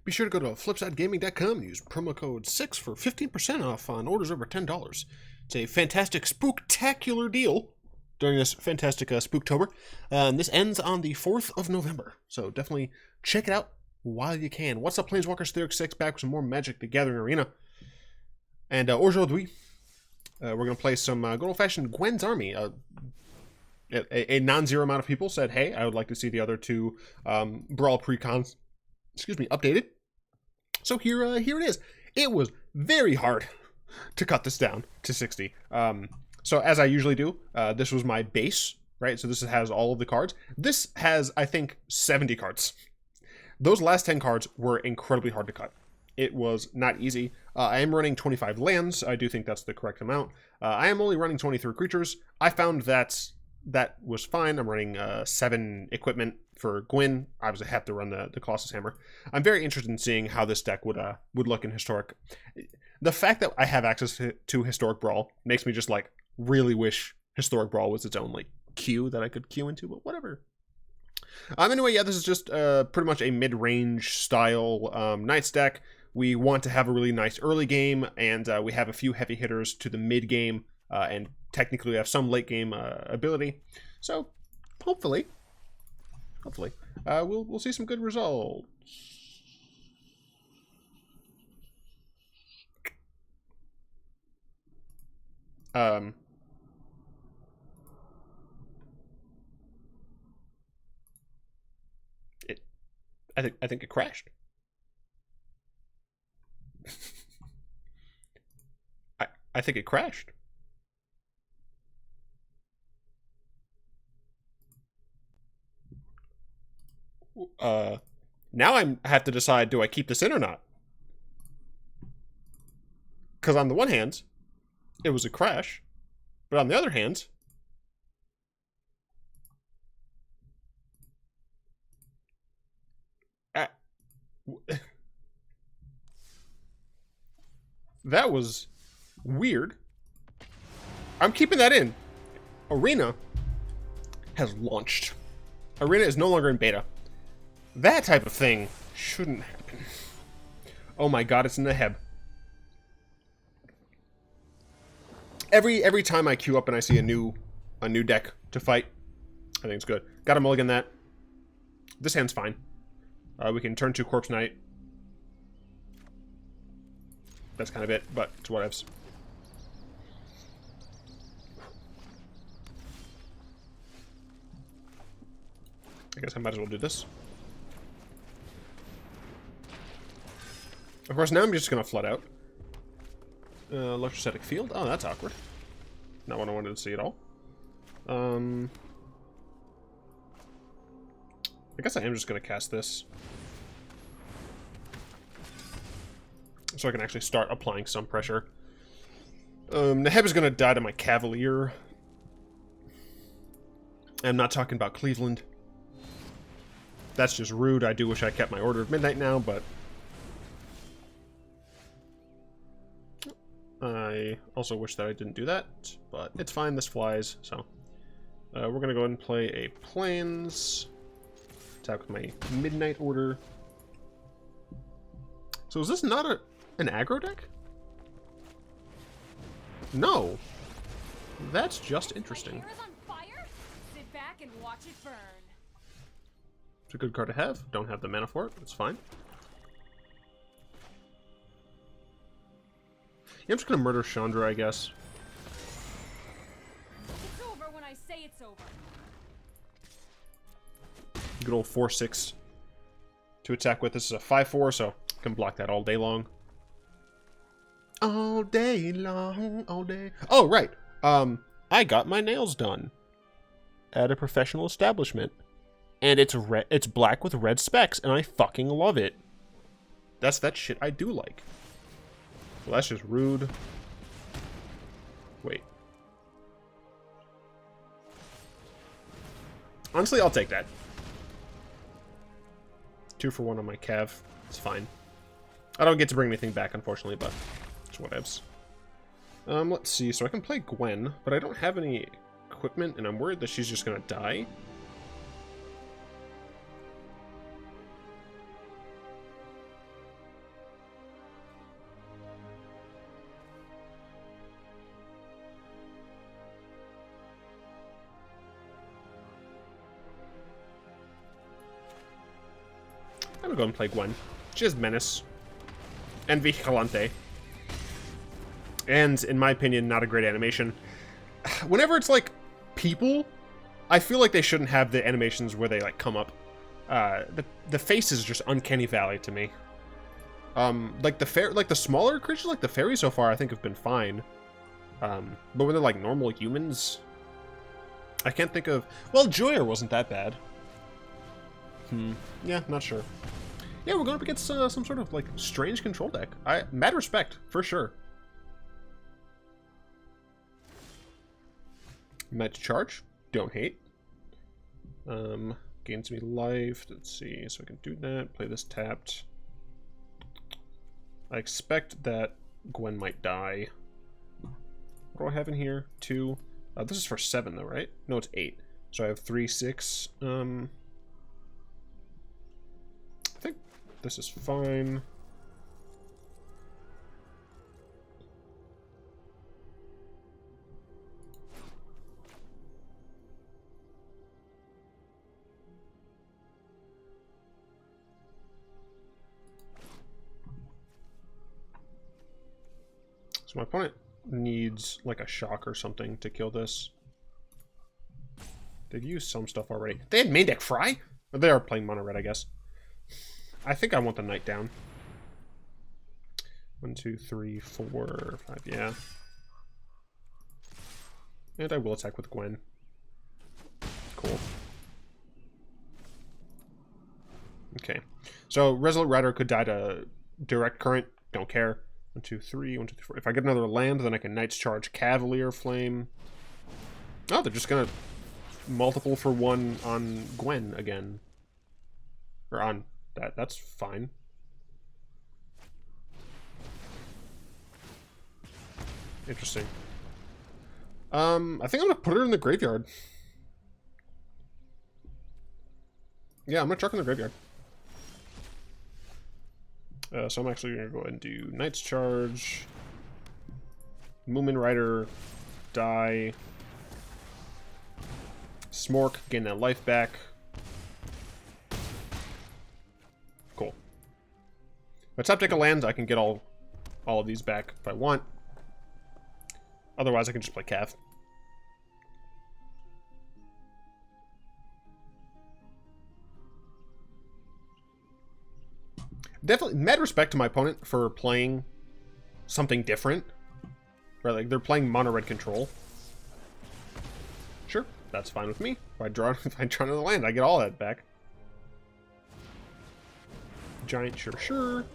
Be sure to go to flipsidegaming.com and use promo code 6 for 15% off on orders over $10. It's a fantastic, spooktacular deal during this fantastic Spooktober. And this ends on the 4th of November, so definitely check it out while you can. What's up, Planeswalkers? Theoric 6 back with some more Magic the Gathering Arena. And aujourd'hui, we're going to play some good old-fashioned Gwyn's Army. A non-zero amount of people said, hey, I would like to see the other two Brawl pre-cons, updated. So here it is. It was very hard to cut this down to 60. So as I usually do, this was my base, right? So this has all of the cards. This has, I think, 70 cards. Those last 10 cards were incredibly hard to cut. It was not easy. I am running 25 lands. I do think that's the correct amount. I am only running 23 creatures. I found that was fine. I'm running 7 equipment for Gwyn. I obviously have to run the Colossus Hammer. I'm very interested in seeing how this deck would look in Historic. The fact that I have access to Historic Brawl makes me just like really wish Historic Brawl was its own like queue that I could queue into, but whatever. Anyway, yeah, this is just pretty much a mid-range style Knights deck. We want to have a really nice early game, and we have a few heavy hitters to the mid game, and technically we have some late game ability. So hopefully, we'll see some good results. I think it crashed. I think it crashed. Now I have to decide, do I keep this in or not? Because on the one hand, it was a crash, but on the other hand, that was weird. I'm keeping that in. Arena has launched. Arena is no longer in beta. That type of thing shouldn't happen. Oh my god, it's Neheb. Every time I queue up and I see a new deck to fight, I think it's good. Got to mulligan that. This hand's fine. We can turn to Corpse Knight. That's kind of it, but it's whatevs. I guess I might as well do this. Of course, now I'm just going to flood out. Electrostatic Field. Oh, that's awkward. Not what I wanted to see at all. I guess I am just going to cast this. So I can actually start applying some pressure. Neheb is going to die to my Cavalier. I'm not talking about Cleveland. That's just rude. I do wish I kept my Order of Midnight now, but I also wish that I didn't do that, but it's fine. This flies, so we're going to go ahead and play a Plains. Attack with my Midnight Order. So is this not an aggro deck? No. That's just interesting. Sit back and watch it burn. It's a good card to have. Don't have the mana for it. It's fine. Yeah, I'm just gonna murder Chandra, I guess. It's over when I say it's over. Good old 4/6 to attack with. This is a 5/4, so I can block that all day long. All day long, all day. Oh, right. I got my nails done at a professional establishment, and it's red. It's black with red specks, and I fucking love it. That's that shit I do like. Well, that's just rude. Wait. Honestly, I'll take that. 2 for 1 on my Cav. It's fine. I don't get to bring anything back, unfortunately, but it's whatevs. Let's see. So I can play Gwyn, but I don't have any equipment, and I'm worried that she's just gonna die. gonna go and play Gwyn. She has Menace. And Vigilante. And, in my opinion, not a great animation. Whenever it's, like, people, I feel like they shouldn't have the animations where they, like, come up. The face is just uncanny valley to me. Like the smaller creatures, like the fairies so far, I think have been fine. But when they're, like, normal humans, I can't think of... Well, Joyer wasn't that bad. Yeah, not sure. Yeah, we're going up against some sort of, like, strange control deck. Mad respect, for sure. Match charge. Don't hate. Gains me life. Let's see. So I can do that. Play this tapped. I expect that Gwyn might die. What do I have in here? 2. This is for 7 though, right? No, it's 8. So I have 3, 6. I think this is fine. So my opponent needs like a shock or something to kill this. They've used some stuff already. They had main deck Fry? Or they are playing mono red, I guess. I think I want the knight down. 1, 2, 3, 4, 5, yeah. And I will attack with Gwyn. Cool. Okay. So Resolute Rider could die to direct current. Don't care. 1, 2, 3, 1, 2, 3, 4. If I get another land, then I can Knight's Charge Cavalier Flame. Oh, they're just gonna multiple for 1 on Gwyn again. Or on that. That's fine. Interesting. I think I'm gonna put her in the graveyard. Yeah, I'm gonna chuck in the graveyard. So I'm actually going to go ahead and do Knight's Charge, Moomin Rider, die, Smork, gain that life back. Cool. If I top deck a land, I can get all of these back if I want. Otherwise, I can just play Cav. Definitely, mad respect to my opponent for playing something different. Right, like they're playing mono red control. Sure, that's fine with me. If I draw another land, I get all that back. Giant, sure.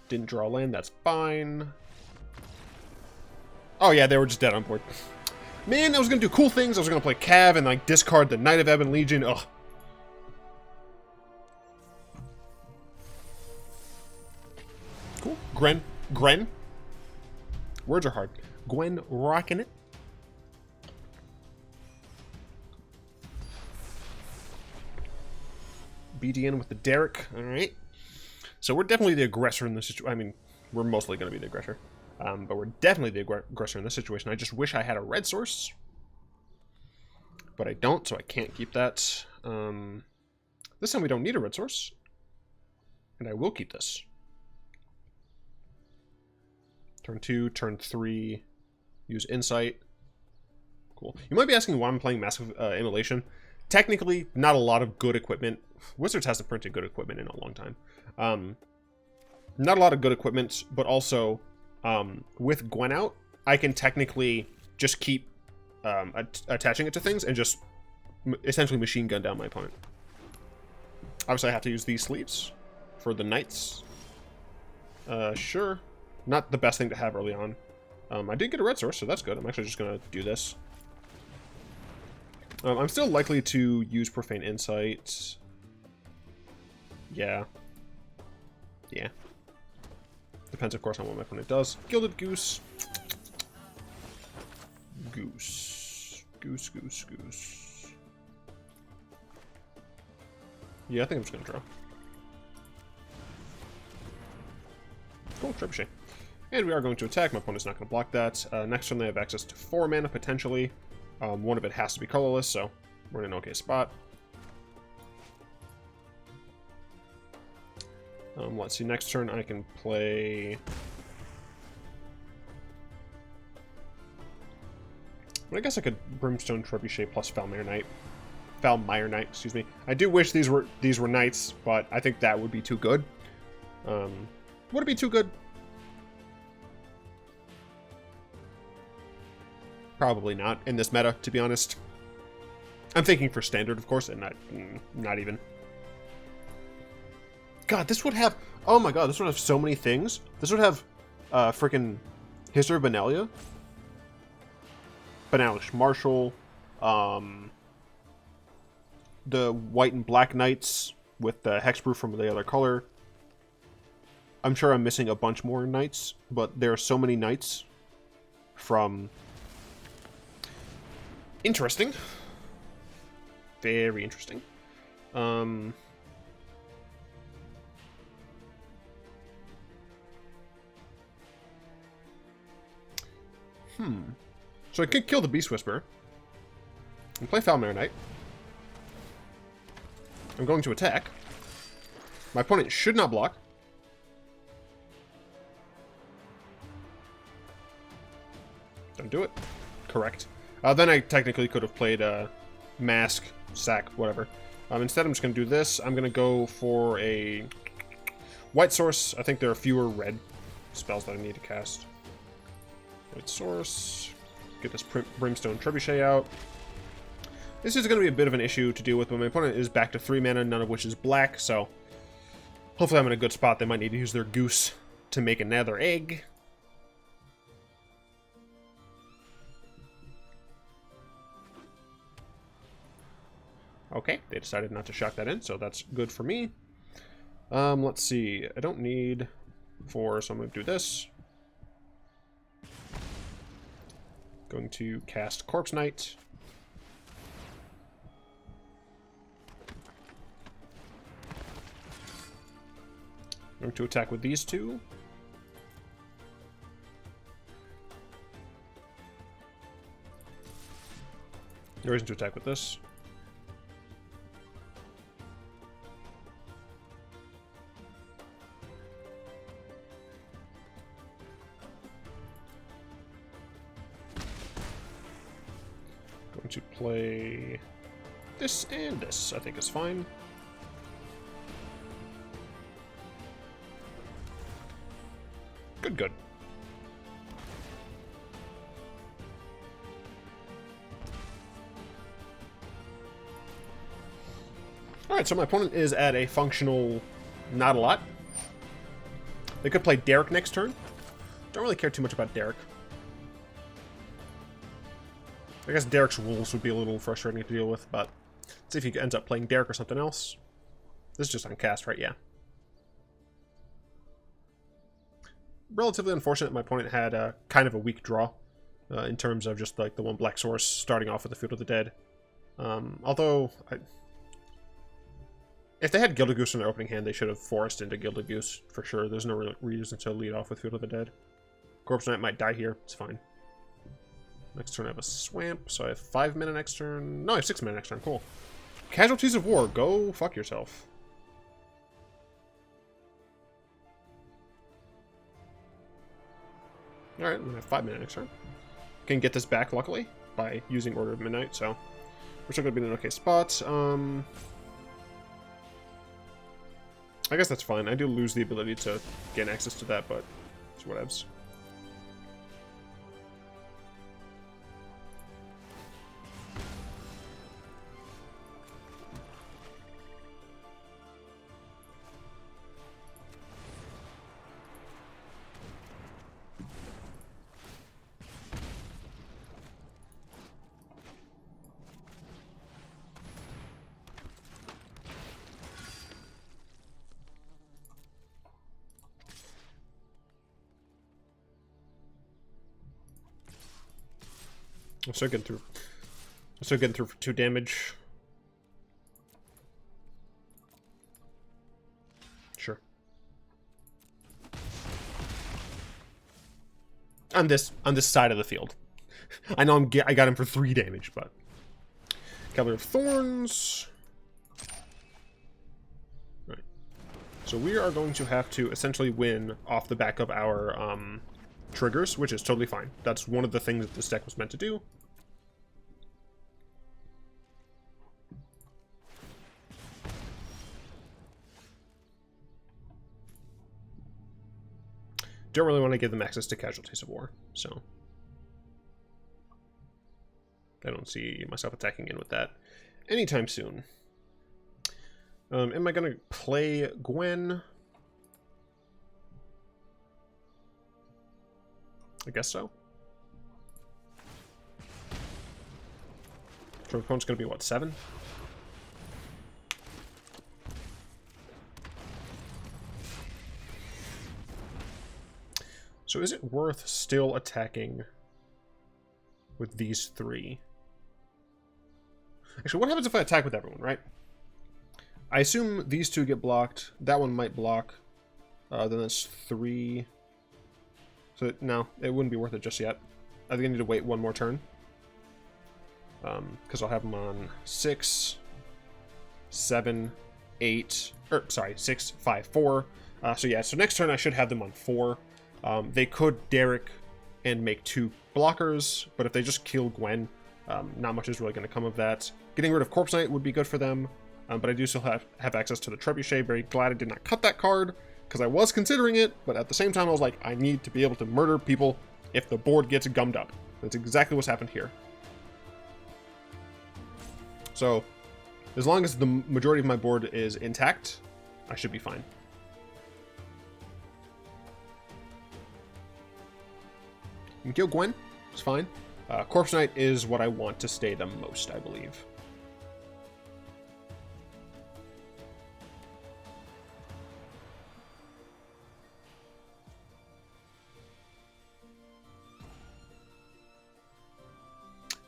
Didn't draw a land, that's fine. Oh yeah, they were just dead on board. Man, I was gonna do cool things. I was gonna play Cav and like discard the Knight of Ebon Legion. Ugh. Cool. Gwyn. Words are hard. Gwyn rocking it. BDN with the Derek. Alright. So we're definitely the aggressor in this situation. I mean, we're mostly going to be the aggressor. But we're definitely the aggressor in this situation. I just wish I had a red source. But I don't, so I can't keep that. This time we don't need a red source. And I will keep this. Turn 2, turn 3, use Insight. Cool. You might be asking why I'm playing Massive Immolation. Technically, not a lot of good equipment. Wizards hasn't printed good equipment in a long time. Not a lot of good equipment, but also, with Gwyn out, I can technically just keep attaching it to things and just essentially machine gun down my opponent. Obviously, I have to use these sleeves for the knights. Sure. Not the best thing to have early on. I did get a red source, so that's good. I'm actually just going to do this. I'm still likely to use Profane Insight. Yeah. Yeah. Depends, of course, on what my opponent does. Gilded Goose. Goose. Yeah, I think I'm just going to draw. Cool, Trebuchet. And we are going to attack. My opponent's not going to block that. Next turn, they have access to 4 mana, potentially. One of it has to be colorless, so we're in an okay spot. Let's see, next turn I can play... I guess I could Brimstone Trebuchet plus Falmire Knight. Falmire Knight, excuse me. I do wish these were knights, but I think that would be too good. Would it be too good? Probably not in this meta, to be honest. I'm thinking for standard, of course, and not even. God, this would have... Oh my god, this would have so many things. This would have freaking History of Benalia. Banalish Marshal. The white and black knights with the hexproof from the other color. I'm sure I'm missing a bunch more knights, but there are so many knights from... Interesting. Very interesting. So I could kill the Beast Whisperer and play Falmire Knight. I'm going to attack. My opponent should not block. Don't do it. Correct. Then I technically could have played Mask, Sack, whatever. Instead, I'm just going to do this. I'm going to go for a White Source. I think there are fewer red spells that I need to cast. White Source. Get this Brimstone Trebuchet out. This is going to be a bit of an issue to deal with, but my opponent is back to 3 mana, none of which is black, so hopefully I'm in a good spot. They might need to use their goose to make another egg. Okay, they decided not to shock that in, so that's good for me. Let's see. I don't need 4, so I'm going to do this. Going to cast Corpse Knight. Going to attack with these two. No reason to attack with this. Going to play this and this, I think is fine. Good. Alright, so my opponent is at a functional not a lot. They could play Garruk next turn. Don't really care too much about Garruk. I guess Garruk's rules would be a little frustrating to deal with, but let's see if he ends up playing Garruk or something else. This is just on cast, right? Yeah. Relatively unfortunate. My opponent had kind of a weak draw in terms of just like the one black source starting off with the Field of the Dead. Although, if they had Gilded Goose in their opening hand, they should have forced into Gilded Goose for sure. There's no real reason to lead off with Field of the Dead. Corpse Knight might die here. It's fine. Next turn I have a Swamp, so I have 5 mana next turn. No, I have 6 mana next turn. Cool. Casualties of War. Go fuck yourself. Alright, I'm going to have 5 mana next turn. Can get this back, luckily, by using Order of Midnight, so we're still going to be in an okay spot. I guess that's fine. I do lose the ability to gain access to that, but it's whatevs. I'm still getting through for 2 damage. Sure. On this side of the field. I know I got him for 3 damage, but Cavalier of Thorns. Right. So we are going to have to essentially win off the back of our triggers, which is totally fine. That's one of the things that this deck was meant to do. Don't really want to give them access to Casualties of War, so I don't see myself attacking in with that anytime soon. Am I going to play Gwyn? I guess so. So opponent's going to be, what, 7? So is it worth still attacking with these 3? Actually, what happens if I attack with everyone, right? I assume these 2 get blocked. That one might block. Then that's 3. So, no, it wouldn't be worth it just yet. I think I need to wait one more turn. Because I'll have them on 6, 7, 8, or sorry, 6, 5, 4. So yeah, so next turn I should have them on 4. They could Derek and make 2 blockers, but if they just kill Gwyn, not much is really going to come of that. Getting rid of Corpse Knight would be good for them, but I do still have access to the Trebuchet. Very glad I did not cut that card, because I was considering it, but at the same time I was like, I need to be able to murder people if the board gets gummed up. That's exactly what's happened here. So, as long as the majority of my board is intact, I should be fine. You can kill Gwyn, it's fine. Corpse Knight is what I want to stay the most, I believe.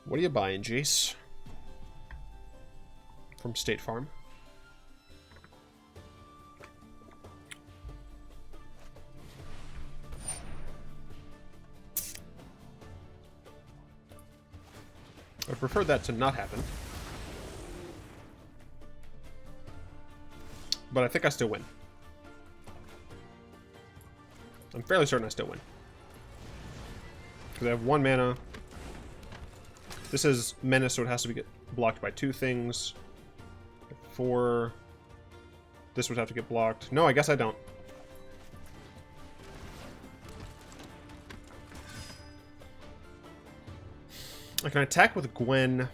What are you buying, Jace? From State Farm. I prefer that to not happen. But I think I still win. I'm fairly certain I still win. Because I have 1 mana. This is Menace, so it has to be blocked by 2 things. 4. This would have to get blocked. No, I guess I don't. I can attack with Gwyn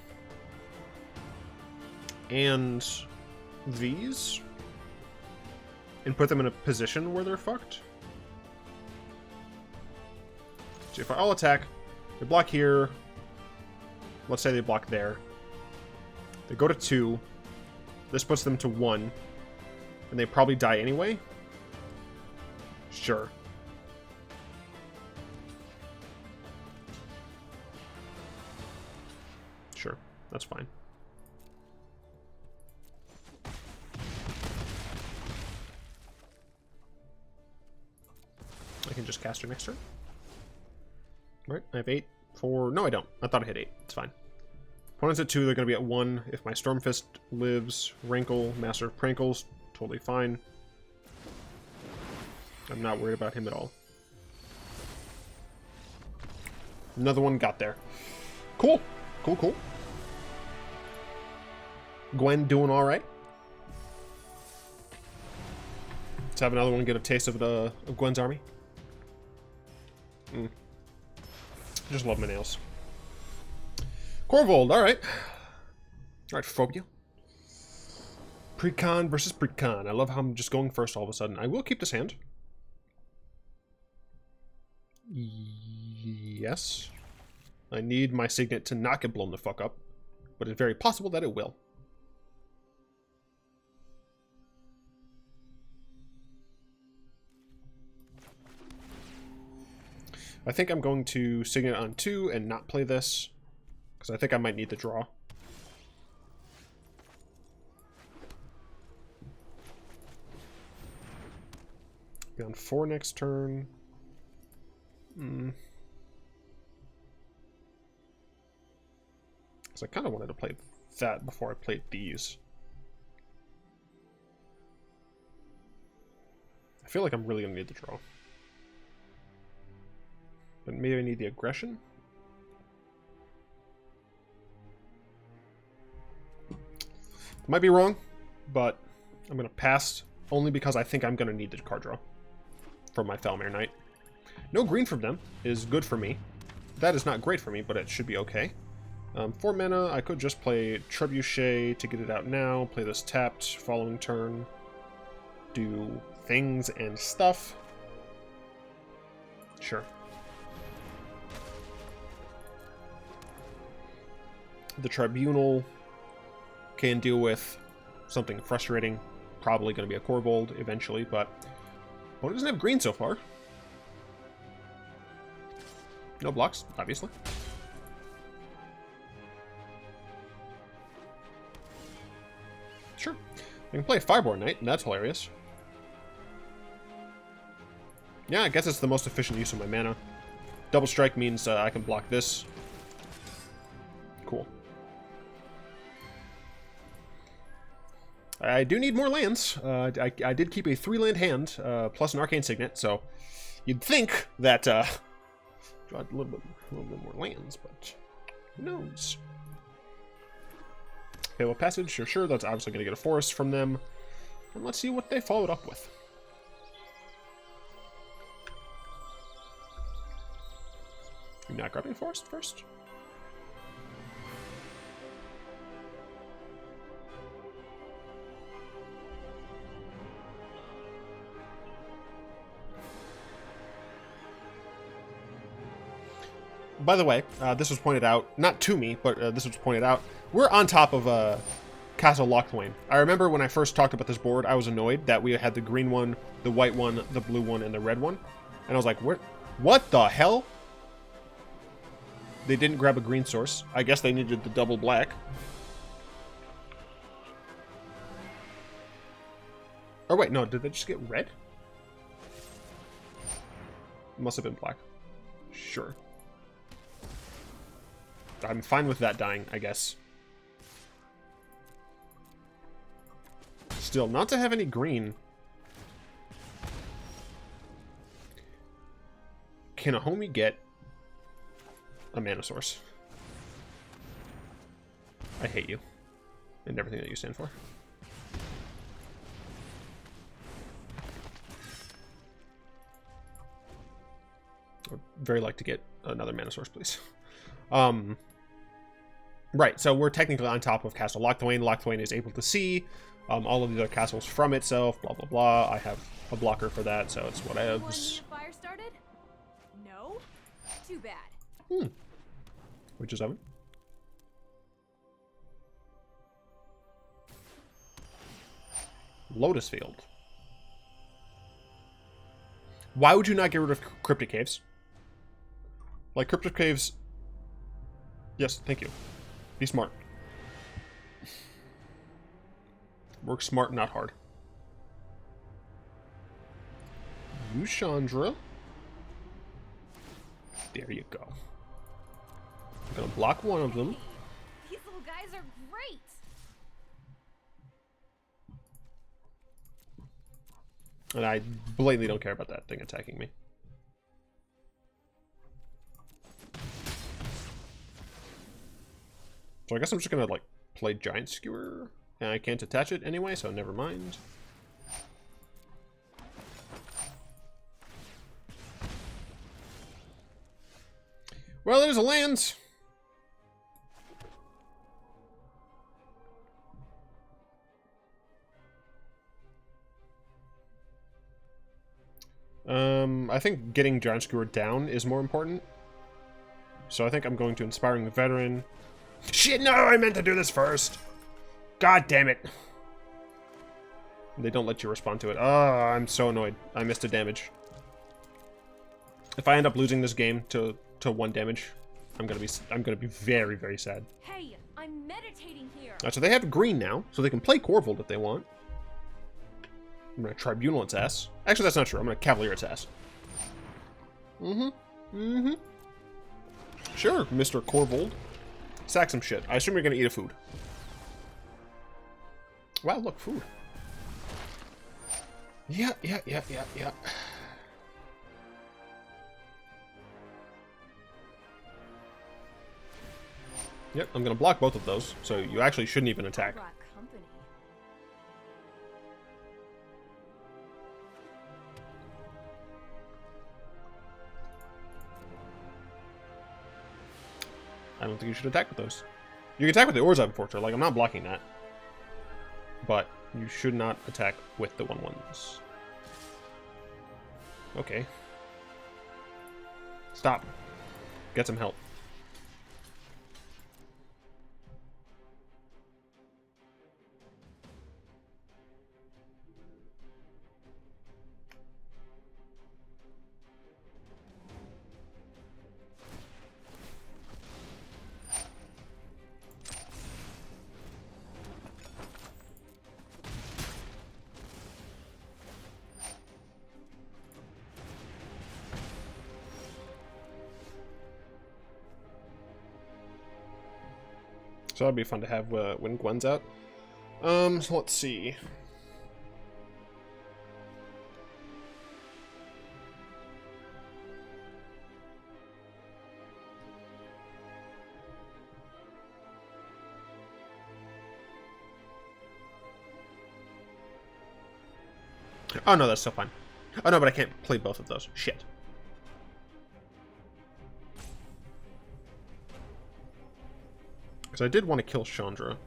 and these and put them in a position where they're fucked. So if I'll attack, they block here. Let's say they block there. They go to 2. This puts them to 1. And they probably die anyway. Sure. Sure, that's fine. I can just cast her next turn. Right, I have 8. 4. No, I don't. I thought I hit 8. It's fine. Opponents at 2, they're going to be at 1. If my Stormfist lives, Rankle, Master of Prankles, totally fine. I'm not worried about him at all. Another one got there. Cool. Cool, cool. Gwyn doing alright. Let's have another one get a taste of Gwyn's army. Just love my nails. Korvold, alright. Alright, Phobia. Precon versus Precon. I love how I'm just going first all of a sudden. I will keep this hand. Yes. I need my Signet to not get blown the fuck up. But it's very possible that it will. I think I'm going to Signet on 2 and not play this. Because I think I might need the draw. Be on 4 next turn. Because I kind of wanted to play that before I played these. I feel like I'm really going to need the draw. But maybe I need the aggression? Might be wrong, but I'm going to pass only because I think I'm going to need the card draw from my Falmir Knight. No green from them is good for me. That is not great for me, but it should be okay. 4 mana, I could just play Trebuchet to get it out now, play this tapped following turn, do things and stuff. Sure. The Tribunal can deal with something frustrating, probably going to be a Korvold eventually, but opponent doesn't have green so far. No blocks, obviously. Sure. I can play Fireborn Knight, and that's hilarious. Yeah, I guess it's the most efficient use of my mana. Double Strike means I can block this. Cool. I do need more lands. I did keep a 3-land hand, plus an Arcane Signet, so you'd think that draw a little bit more lands, but who knows? Okay, well, Passage, sure, that's obviously going to get a Forest from them. And let's see what they followed up with. You're not grabbing Forest first? By the way, this was pointed out, not to me, but this was pointed out. We're on top of Castle Locthwain. I remember when I first talked about this board, I was annoyed that we had the green one, the white one, the blue one, and the red one. And I was like, what the hell? They didn't grab a green source. I guess they needed the double black. Or wait, no, did they just get red? Must have been black. Sure. I'm fine with that dying, I guess. Still, not to have any green. Can a homie get a mana source? I hate you and everything that you stand for. I'd very like to get another mana source, please. Right, so we're technically on top of Castle Locthwain. Locthwain is able to see all of the other castles from itself, blah, blah, blah. I have a blocker for that, so it's whatevs. Fire started? No? Too bad. Which is Oven? Lotus Field. Why would you not get rid of Cryptic Caves? Like, Cryptic Caves... Yes, thank you. Be smart. Work smart, not hard. You, Chandra. There you go. I'm gonna block one of them. These little guys are great. And I blatantly don't care about that thing attacking me. So I guess I'm just gonna, like, play Giant Skewer. And I can't attach it anyway, so never mind. Well, there's a land. I think getting Giant Skewer down is more important. So I think I'm going to Inspiring the Veteran. Shit, no! I meant to do this first! God damn it! They don't let you respond to it. Oh, I'm so annoyed. I missed a damage. If I end up losing this game to 1 damage, I'm gonna be very, very sad. Hey, I'm meditating here. So they have green now, so they can play Korvold if they want. I'm gonna Tribunal its ass. Actually, that's not true. I'm gonna Cavalier its ass. Sure, Mr. Korvold. Sack some shit. I assume you're gonna eat a food. Wow, look, food. Yeah. Yep, I'm gonna block both of those, so you actually shouldn't even attack. Brought company. I don't think you should attack with those. You can attack with the Orza, unfortunately. Like, I'm not blocking that. But you should not attack with the 1/1s. Okay. Stop. Get some help. So that'd be fun to have when Gwyn's out. So let's see. Oh no, that's still fine. Oh no, but I can't play both of those. Shit. Because I did want to kill Chandra.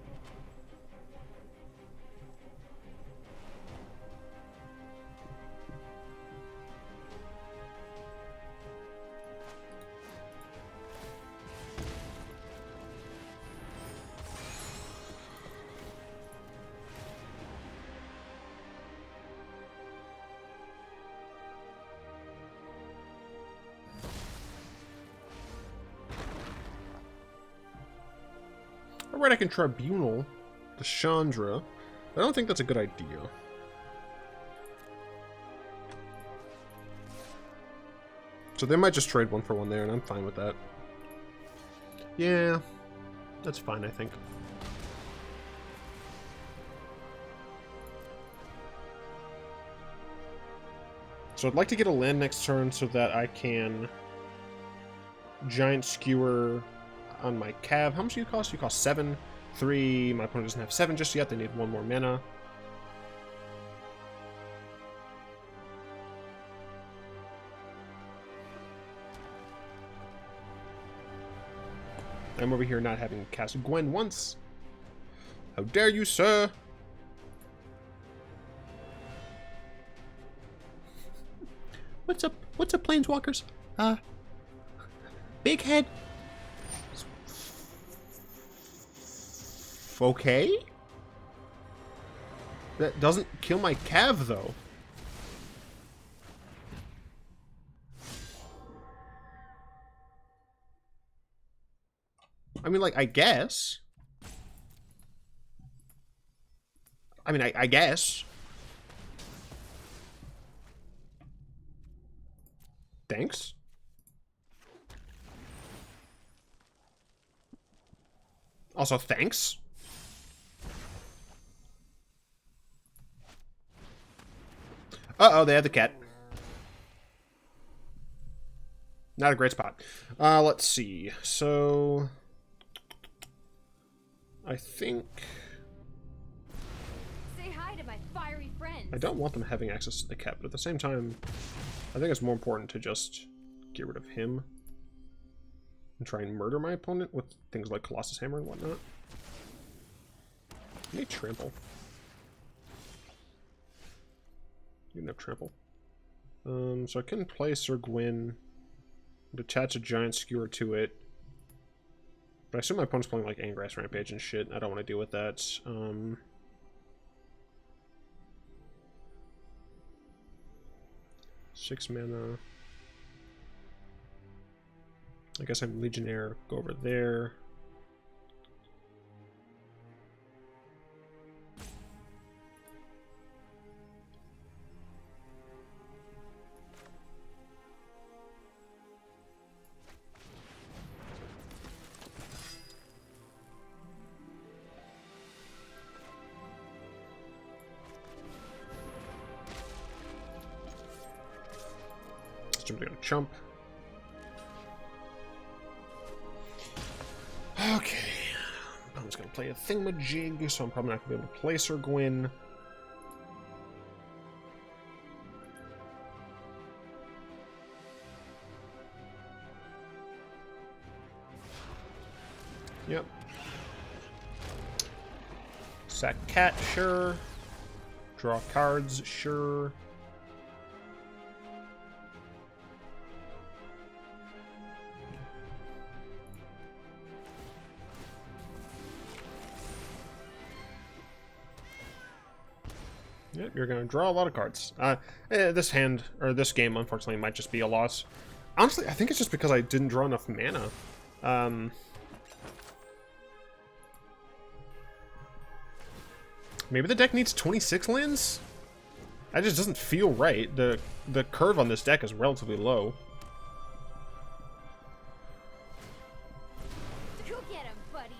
Alright, I can tribunal the Chandra. I don't think that's a good idea. So they might just trade 1 for 1 there, and I'm fine with that. Yeah, that's fine, I think. So I'd like to get a land next turn so that I can giant skewer on my Cav. How much do you cost? You cost 7. 3. My opponent doesn't have 7 just yet. They need 1 more mana. I'm over here not having cast Gwyn once. How dare you, sir? What's up? What's up, Planeswalkers? Big head. Okay? That doesn't kill my Cav, though. I mean, like, I guess. I mean, I guess. Thanks. Also, thanks. Uh-oh, they had the cat. Not a great spot. Let's see. So I think Say hi to my fiery friends. I don't want them having access to the cat, but at the same time, I think it's more important to just get rid of him and try and murder my opponent with things like Colossus Hammer and whatnot. I need trample. You can have trample. So I can play Sir Gwyn and attach a giant skewer to it. But I assume my opponent's playing like Angrass Rampage and shit. I don't want to deal with that. 6 mana. I guess I'm Legionnaire. Go over there. Somebody's gonna chump. Okay. I'm just gonna play a thingamajig, so I'm probably not gonna be able to place her Gwyn. Yep. Sack cat, sure. Draw cards, sure. Yep, you're gonna draw a lot of cards. This hand, or this game, unfortunately, might just be a loss. Honestly, I think it's just because I didn't draw enough mana. Maybe the deck needs 26 lands? That just doesn't feel right. The curve on this deck is relatively low. Go get 'em, buddies.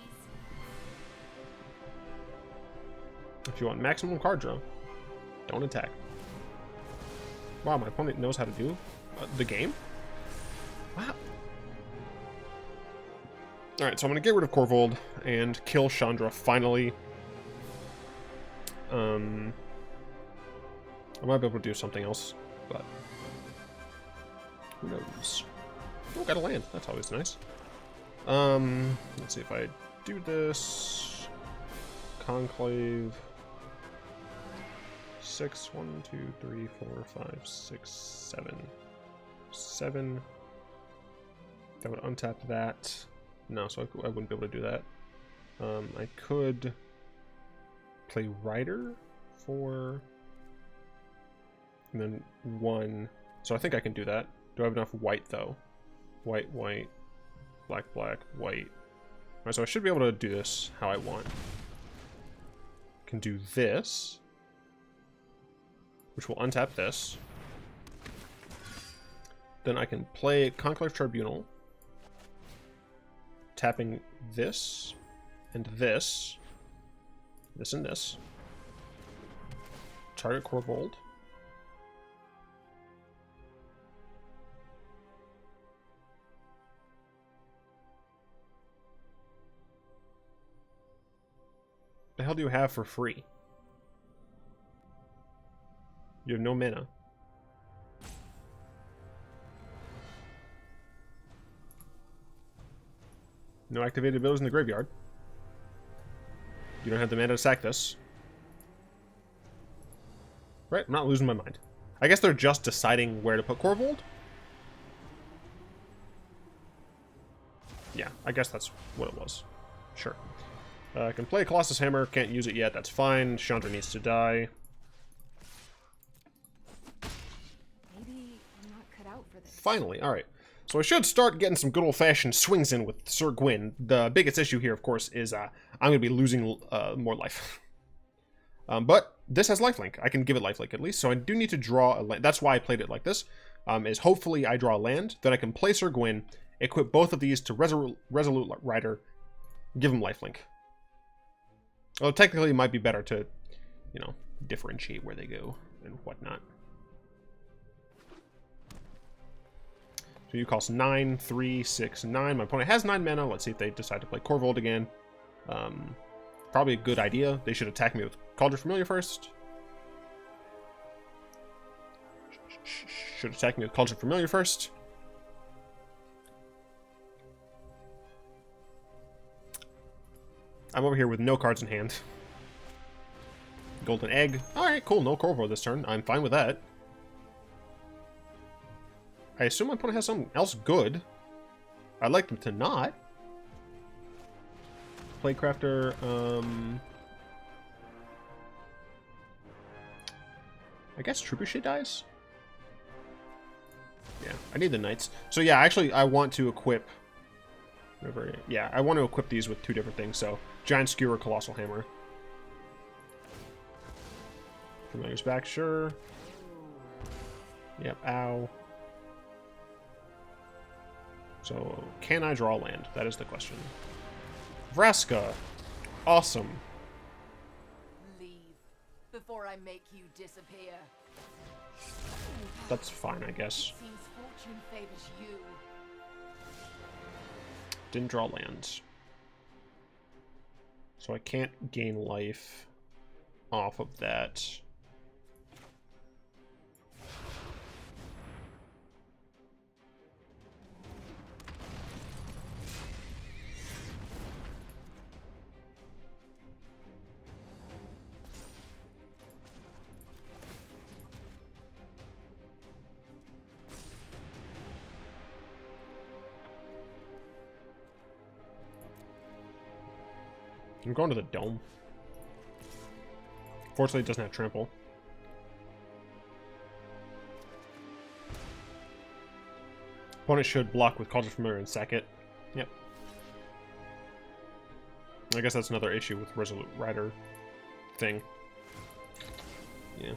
If you want maximum card draw, don't attack. Wow, my opponent knows how to do the game? Wow. Alright, so I'm going to get rid of Korvold and kill Chandra finally. I might be able to do something else, but who knows? Oh, got a land. That's always nice. Let's see if I do this. Conclave. 6, 1, 2, 3, 4, 5, 6, 7. 7. That would untap that. No, so I wouldn't be able to do that. I could play Rider for, and then 1. So I think I can do that. Do I have enough white though? White, white, black, black, white. Alright, so I should be able to do this how I want. Can do this, which will untap this. Then I can play Conclave Tribunal, tapping this and this. This and this. Target Korvold. The hell do you have for free? You have no mana. No activated abilities in the graveyard. You don't have the mana to sack this. Right, I'm not losing my mind. I guess they're just deciding where to put Korvold. Yeah, I guess that's what it was. Sure. I can play Colossus Hammer, can't use it yet, that's fine. Chandra needs to die. Maybe I'm not cut out for this. Finally, alright. So I should start getting some good old-fashioned swings in with Sir Gwyn. The biggest issue here, of course, is I'm going to be losing more life. But this has lifelink. I can give it lifelink at least, so I do need to draw a land. That's why I played it like this, is hopefully I draw a land, then I can play Sir Gwyn, equip both of these to Resolute Rider, give him lifelink. Well, technically it might be better to, you know, differentiate where they go and whatnot. So you cost 9, 3, 6, 9. My opponent has 9 mana. Let's see if they decide to play Korvold again. Probably a good idea. They should attack me with Cauldron Familiar first. Should attack me with Cauldron Familiar first. I'm over here with no cards in hand. Golden Egg. Alright, cool. No Korvold this turn. I'm fine with that. I assume my opponent has something else good. I'd like them to not. Playcrafter, I guess Trebuchet dies? Yeah, I need the Knights. So yeah, actually I want to equip... Yeah, I want to equip these with 2 different things, so Giant Skewer, Colossal Hammer. Familiar's back, sure. Yep, ow. So, can I draw land? That is the question. Vraska. Awesome. Leave before I make you disappear. That's fine, I guess. Seems Fortune favors you. Didn't draw lands. So I can't gain life off of that. I'm going to the dome. Fortunately, it doesn't have trample. Opponent should block with Cauldron Familiar and sack it. Yep. I guess that's another issue with Resolute Rider thing. Yeah.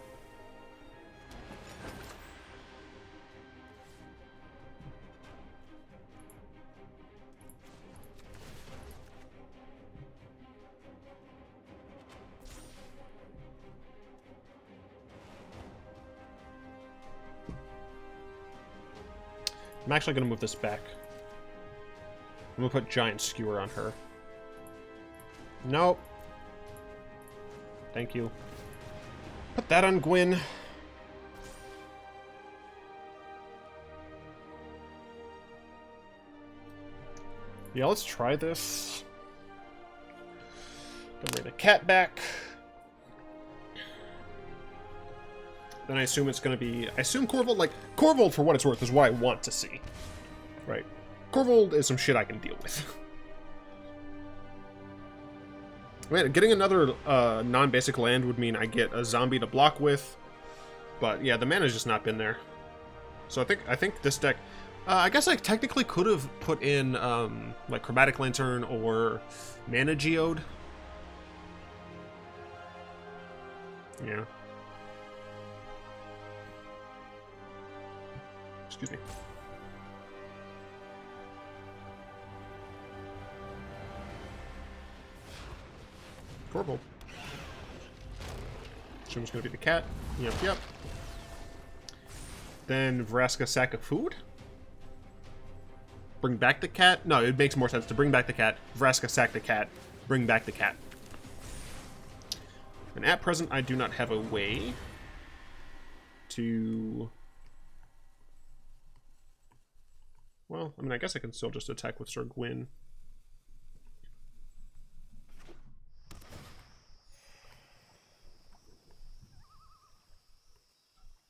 I'm actually going to move this back. I'm going to put Giant Skewer on her. Nope. Thank you. Put that on Gwyn. Yeah, let's try this. Gonna bring the cat back. Then I assume it's going to be... I assume Korvold, like... Korvold, for what it's worth, is what I want to see. Right. Korvold is some shit I can deal with. Man, getting another non-basic land would mean I get a zombie to block with. But, yeah, the mana's just not been there. So I think this deck... I guess I technically could have put in, like, Chromatic Lantern or Mana Geode. Yeah. Excuse me. Korvold. Assume it's going to be the cat. Yep, yep. Then Vraska sack of food. Bring back the cat? No, it makes more sense to bring back the cat. Vraska sack the cat. Bring back the cat. And at present, I do not have a way to... Well, I mean, I guess I can still just attack with Sir Gwyn.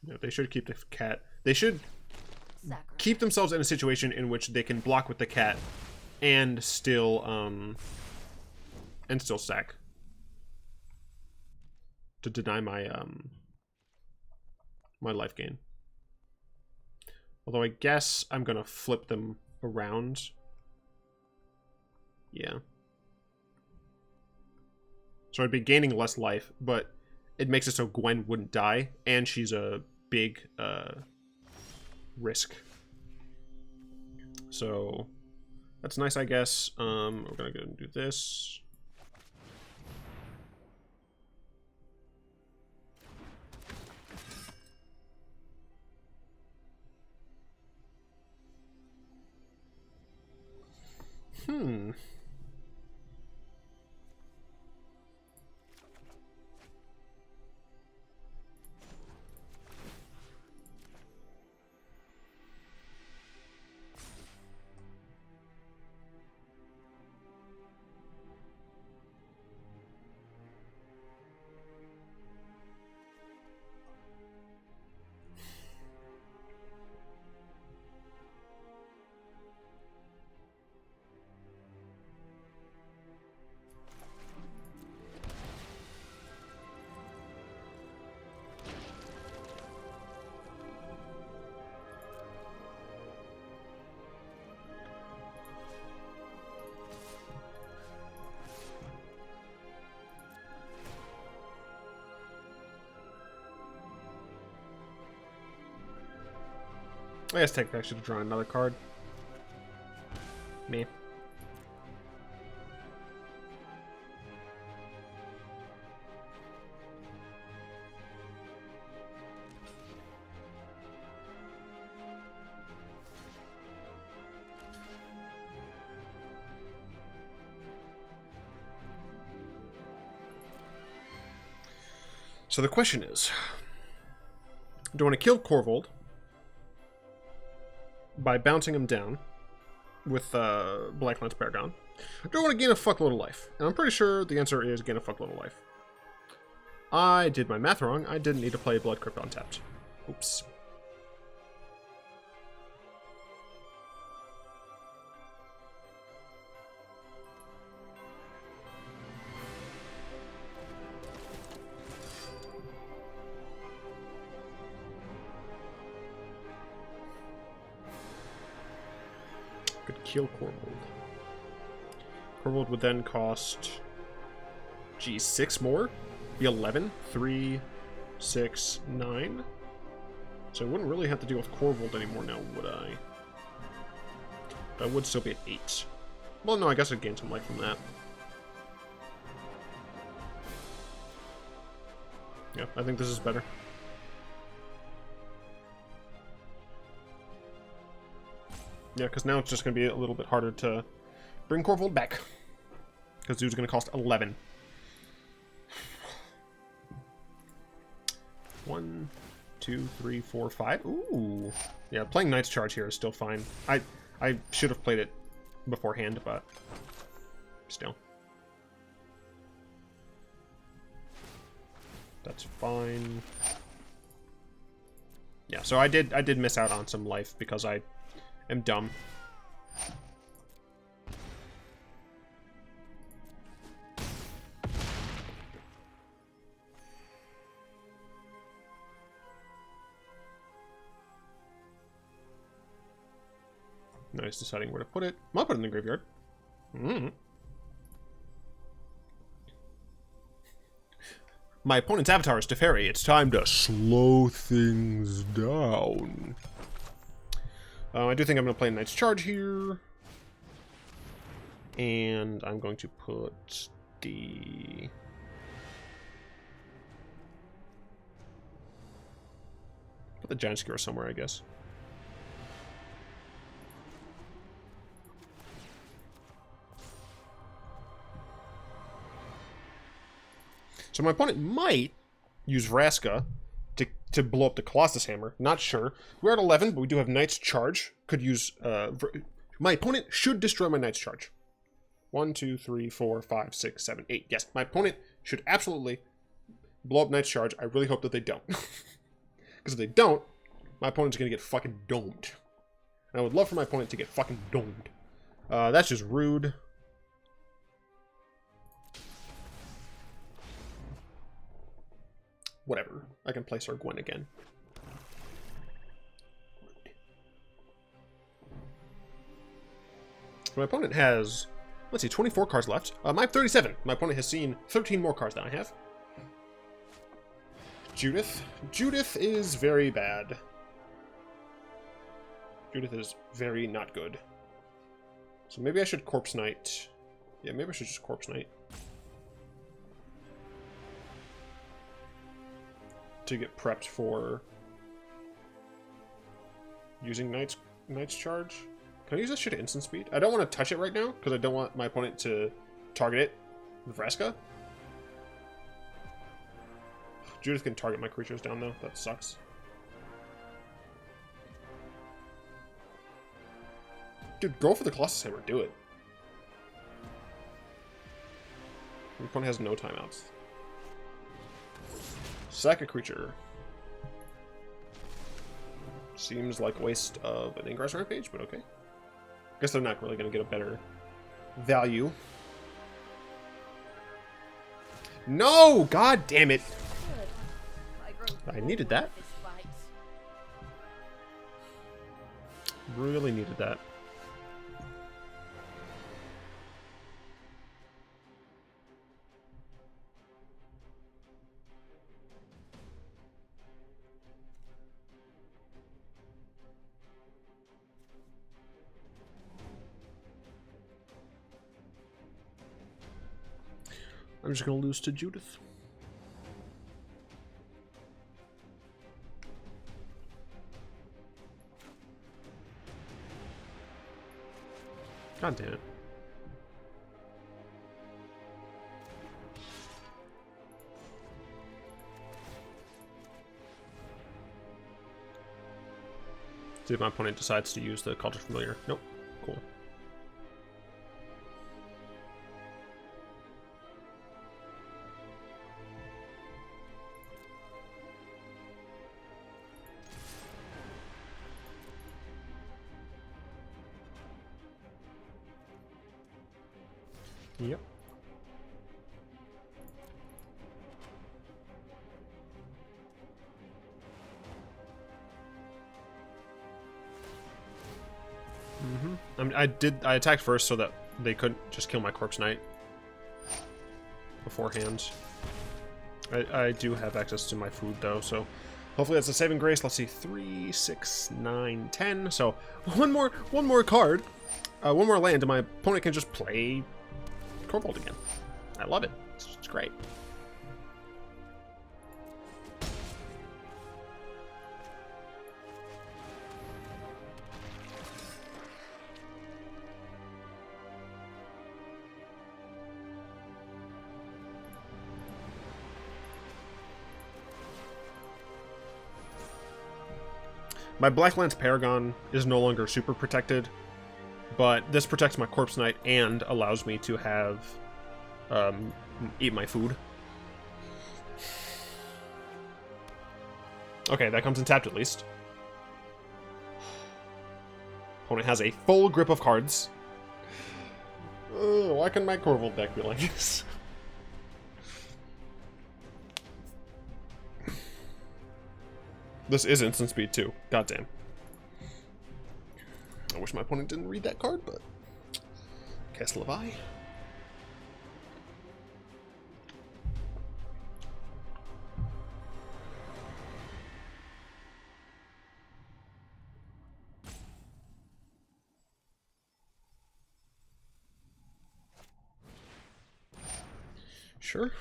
No, they should keep the cat. They should keep themselves in a situation in which they can block with the cat and still sack to deny my my life gain. Although I guess I'm gonna flip them around. Yeah. So I'd be gaining less life, but it makes it so Gwen wouldn't die, and she's a big risk. So that's nice, I guess. We're gonna go and do this. I guess technically I should have drawn another card. Me. So the question is, do I want to kill Korvold by bouncing him down with Black Lance Paragon? Or do I want to gain a fuckload of life? And I'm pretty sure the answer is gain a fuckload of life. I did my math wrong. I didn't need to play Blood Crypt untapped. Oops. Could kill Korvold. Korvold would then cost, geez, 6 more? Be 11? 3, 6, 9? So I wouldn't really have to deal with Korvold anymore now, would I? But I would still be at 8. Well, no, I guess I'd gain some life from that. Yeah, I think this is better. Yeah, because now it's just going to be a little bit harder to bring Korvold back. Because dude's going to cost 11. 1, 2, 3, 4, 5. Ooh. Yeah, playing Knight's Charge here is still fine. I should have played it beforehand, but still. That's fine. Yeah, so I did miss out on some life because I am dumb. Nice deciding where to put it. I'll put it in the graveyard. My opponent's avatar is Teferi. It's time to slow things down. I do think I'm going to play Knight's Charge here. And I'm going to put the... Put the Giant Skewer somewhere, I guess. So my opponent might use Vraska to blow up the Colossus Hammer. Not sure. We're at 11, but we do have Knight's Charge. Could use... my opponent should destroy my Knight's Charge. 1, 2, 3, 4, 5, 6, 7, 8. Yes, my opponent should absolutely blow up Knight's Charge. I really hope that they don't. Because if they don't, my opponent's going to get fucking domed. And I would love for my opponent to get fucking domed. That's just rude. Whatever. I can place our Gwyn again. My opponent has, let's see, 24 cards left. I have 37. My opponent has seen 13 more cards than I have. Judith. Judith is very bad. Judith is very not good. So maybe I should Corpse Knight. Yeah, maybe I should just Corpse Knight. To get prepped for using Knight's Charge. Can I use this shit at instant speed? I don't want to touch it right now, because I don't want my opponent to target it with Vraska. Judith can target my creatures down, though. That sucks. Dude, go for the Colossus Hammer. Do it. My opponent has no timeouts. Sack a creature. Seems like a waste of an Ingress Rampage, but okay. Guess they're not really going to get a better value. No! God damn it! I needed that. Really needed that. I'm just going to lose to Judith. God damn it. See if my opponent decides to use the Culture Familiar. Nope. Cool. Yep. I attacked first so that they couldn't just kill my Corpse Knight beforehand. I do have access to my food though, so hopefully that's a saving grace. Let's see, 3, 6, 9, 10. So one more card, one more land, and my opponent can just play Korvold again. I love it. It's great. My Black Lance Paragon is no longer super protected, but this protects my Corpse Knight and allows me to have eat my food. Okay, that comes in tapped at least. Opponent has a full grip of cards. Why can my Korvold deck be like this? This is instant speed too. Goddamn. I wish my opponent didn't read that card, but Castle of Eye. Sure.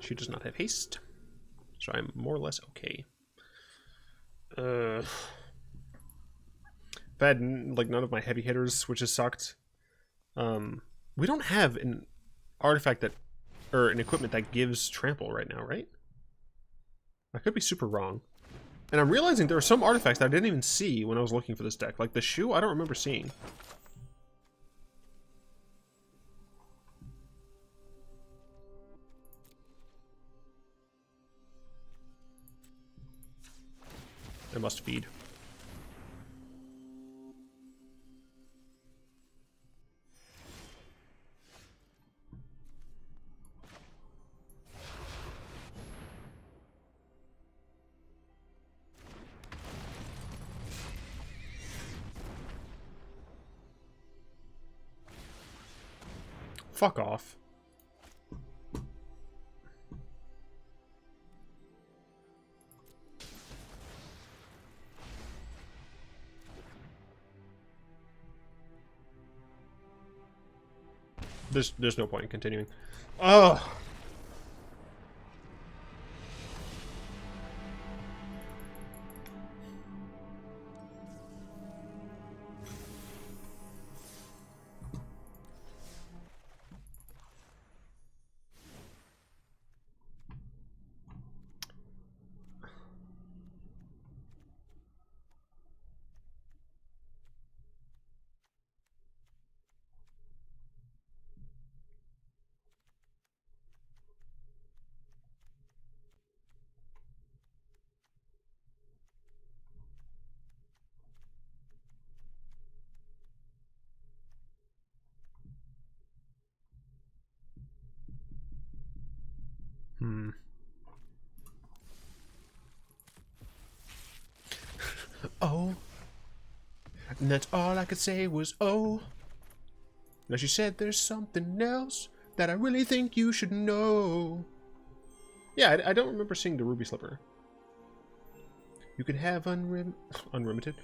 She does not have haste. So I'm more or less okay. I've had like none of my heavy hitters, which has sucked. We don't have an artifact that, or an equipment that gives trample right now, right? I could be super wrong. And I'm realizing there are some artifacts that I didn't even see when I was looking for this deck. Like the shoe, I don't remember seeing. I must feed. Fuck off. There's no point in continuing. Ugh. Oh. And that's all I could say was, oh. Now she said there's something else that I really think you should know. Yeah, I don't remember seeing the Ruby Slipper. You can have unlimited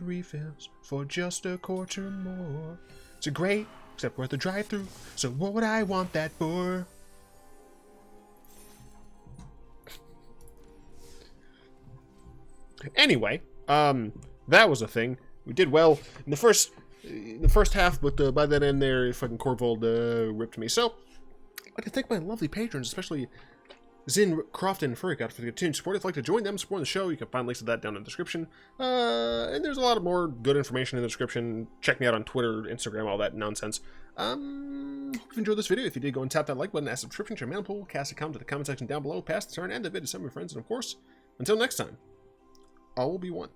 refills for just a quarter more. It's a great, except worth a drive-through. So what would I want that for? Anyway, that was a thing. We did well in the first half, but by that end there, fucking Korvold ripped me. So I'd like to thank my lovely patrons, especially Zin, Crofton, and Furrycott for the continued support. If you'd like to join them, support the show, you can find links to that down in the description. And there's a lot of more good information in the description. Check me out on Twitter, Instagram, all that nonsense. Hope you enjoyed this video. If you did, go and tap that like button, add subscription to your man pool, cast a comment to the comment section down below, pass the turn, and the vid to some of your friends, and of course, until next time, all will be one.